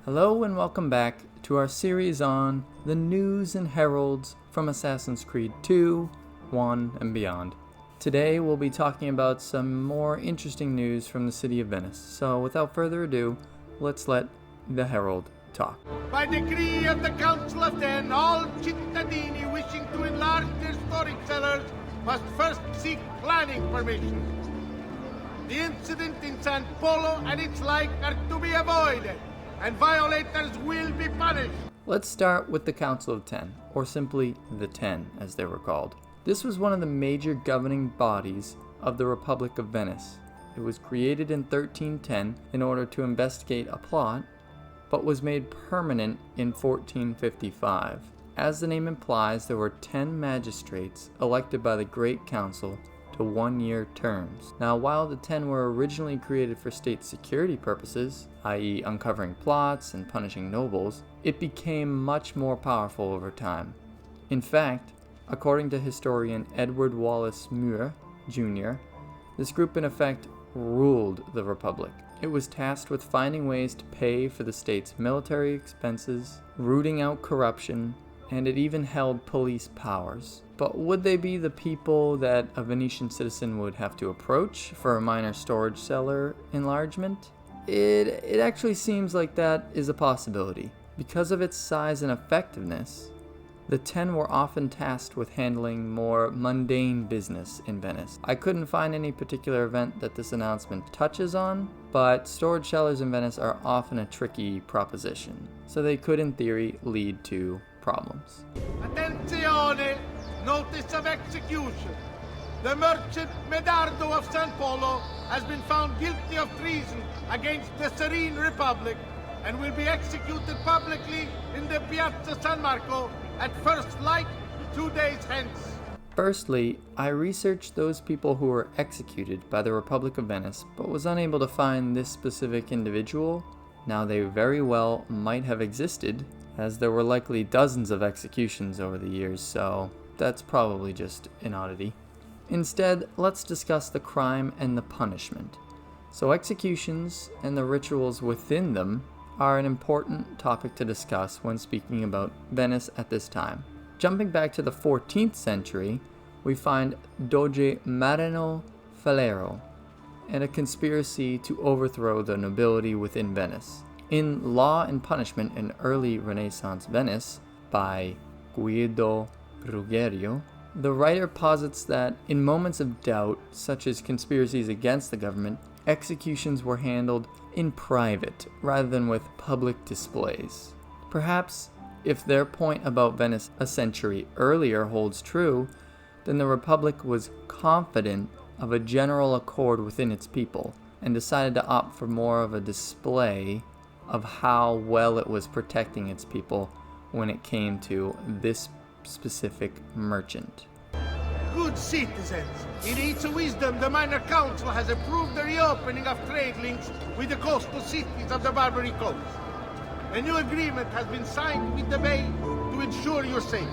Hello and welcome back to our series on the news and heralds from Assassin's Creed 2, 1, and beyond. Today we'll be talking about some more interesting news from the city of Venice. So without further ado, let's let the herald talk. By decree of the Council of Ten, all cittadini wishing to enlarge their storage cellars must first seek planning permission. The incident in San Polo and its like are to be avoided, and violators will be punished. Let's start with the Council of Ten, or simply the Ten as they were called. This was one of the major governing bodies of the Republic of Venice. It was created in 1310 in order to investigate a plot, but was made permanent in 1455. As the name implies, there were 10 magistrates elected by the Great Council to one-year terms. Now, while the 10 were originally created for state security purposes, i.e. uncovering plots and punishing nobles, it became much more powerful over time. In fact, according to historian Edward Wallace Muir, Jr., this group in effect ruled the Republic. It was tasked with finding ways to pay for the state's military expenses, rooting out corruption, and it even held police powers. But would they be the people that a Venetian citizen would have to approach for a minor storage cellar enlargement? It actually seems like that is a possibility. Because of its size and effectiveness, the 10 were often tasked with handling more mundane business in Venice. I couldn't find any particular event that this announcement touches on, but storage cellars in Venice are often a tricky proposition, so they could in theory lead to problems. Attenzione! Notice of execution. The merchant Medardo of San Polo has been found guilty of treason against the Serene Republic and will be executed publicly in the Piazza San Marco at first light 2 days hence. Firstly, I researched those people who were executed by the Republic of Venice, but was unable to find this specific individual. Now, they very well might have existed, as there were likely dozens of executions over the years, so that's probably just an oddity. Instead, let's discuss the crime and the punishment. So executions and the rituals within them are an important topic to discuss when speaking about Venice at this time. Jumping back to the 14th century, we find Doge Marino Faliero and a conspiracy to overthrow the nobility within Venice. In Law and Punishment in Early Renaissance Venice by Guido Ruggiero, the writer posits that in moments of doubt, such as conspiracies against the government, executions were handled in private rather than with public displays. Perhaps if their point about Venice a century earlier holds true, then the Republic was confident of a general accord within its people and decided to opt for more of a display of how well it was protecting its people when it came to this specific merchant. Good citizens, in its wisdom, the Minor Council has approved the reopening of trade links with the coastal cities of the Barbary Coast. A new agreement has been signed with the Bay to ensure your safety.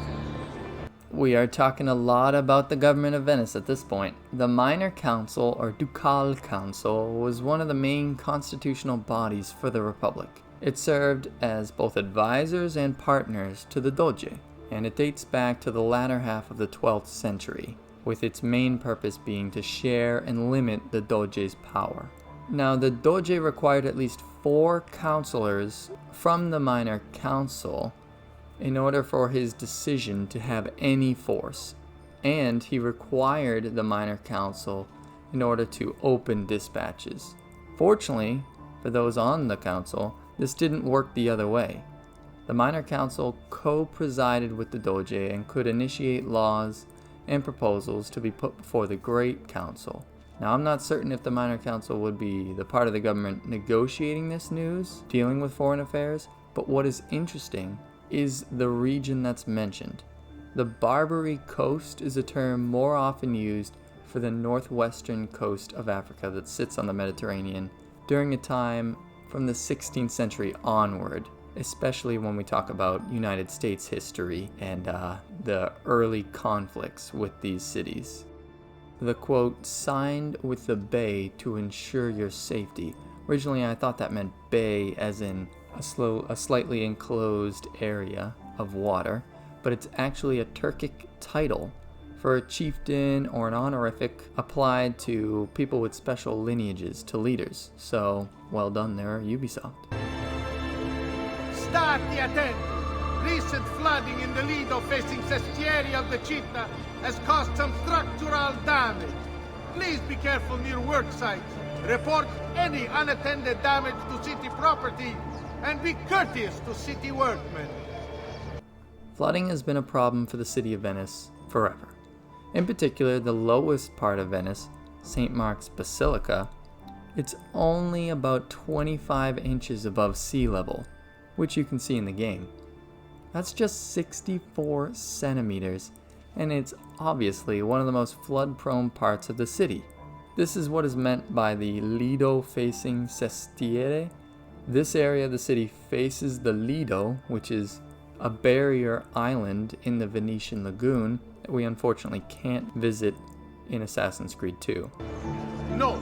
We are talking a lot about the government of Venice at this point. The Minor Council, or Ducal Council, was one of the main constitutional bodies for the Republic. It served as both advisors and partners to the Doge, and it dates back to the latter half of the 12th century, with its main purpose being to share and limit the Doge's power. Now, the Doge required at least 4 counselors from the Minor Council in order for his decision to have any force, and he required the Minor Council in order to open dispatches. Fortunately, for those on the council, this didn't work the other way. The Minor Council co-presided with the Doge and could initiate laws and proposals to be put before the Great Council. Now, I'm not certain if the Minor Council would be the part of the government negotiating this news, dealing with foreign affairs, but what is interesting is the region that's mentioned. The Barbary Coast is a term more often used for the northwestern coast of Africa that sits on the Mediterranean during a time from the 16th century onward, especially when we talk about United States history and the early conflicts with these cities. The quote, signed with the Bay to ensure your safety. Originally I thought that meant bay as in a slightly enclosed area of water, but it's actually a Turkic title for a chieftain or an honorific applied to people with special lineages to leaders. So, well done there, Ubisoft. Stati attenti! Recent flooding in the lido-facing sestieri of the città has caused some structural damage. Please be careful near work sites. Report any unattended damage to city property and be courteous to city workmen. Flooding has been a problem for the city of Venice forever. In particular, the lowest part of Venice, St. Mark's Basilica, it's only about 25 inches above sea level, which you can see in the game. That's just 64 centimeters, and it's obviously one of the most flood-prone parts of the city. This is what is meant by the lido-facing sestieri. This area of the city faces the Lido, which is a barrier island in the Venetian lagoon that we unfortunately can't visit in Assassin's Creed 2. Note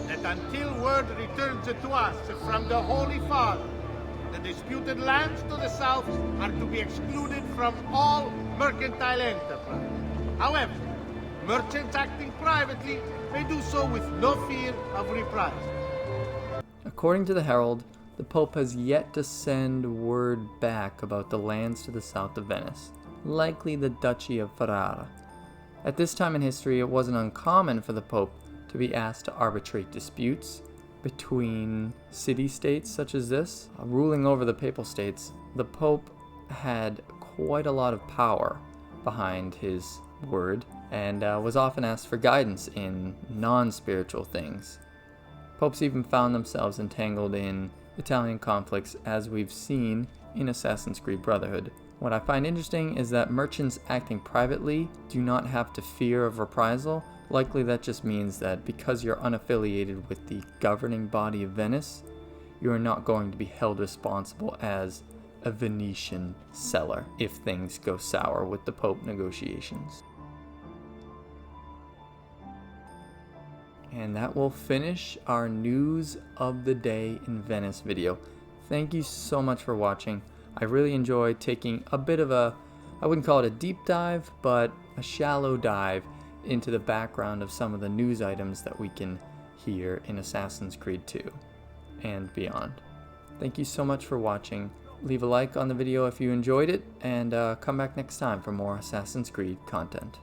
that until word returns to us from the Holy Father, the disputed lands to the south are to be excluded from all mercantile enterprise. However, merchants acting privately may do so with no fear of reprisal. According to the Herald, the Pope has yet to send word back about the lands to the south of Venice, likely the Duchy of Ferrara. At this time in history, it wasn't uncommon for the Pope to be asked to arbitrate disputes between city-states such as this. Ruling over the Papal States, the Pope had quite a lot of power behind his word and was often asked for guidance in non-spiritual things. Popes even found themselves entangled in Italian conflicts, as we've seen in Assassin's Creed Brotherhood. What I find interesting is that merchants acting privately do not have to fear of reprisal. Likely that just means that because you're unaffiliated with the governing body of Venice, you are not going to be held responsible as a Venetian cellar if things go sour with the Pope negotiations. And that will finish our news of the day in Venice video. Thank you so much for watching. I really enjoyed taking a bit of a, I wouldn't call it a deep dive, but a shallow dive into the background of some of the news items that we can hear in Assassin's Creed 2 and beyond. Thank you so much for watching. Leave a like on the video if you enjoyed it, and come back next time for more Assassin's Creed content.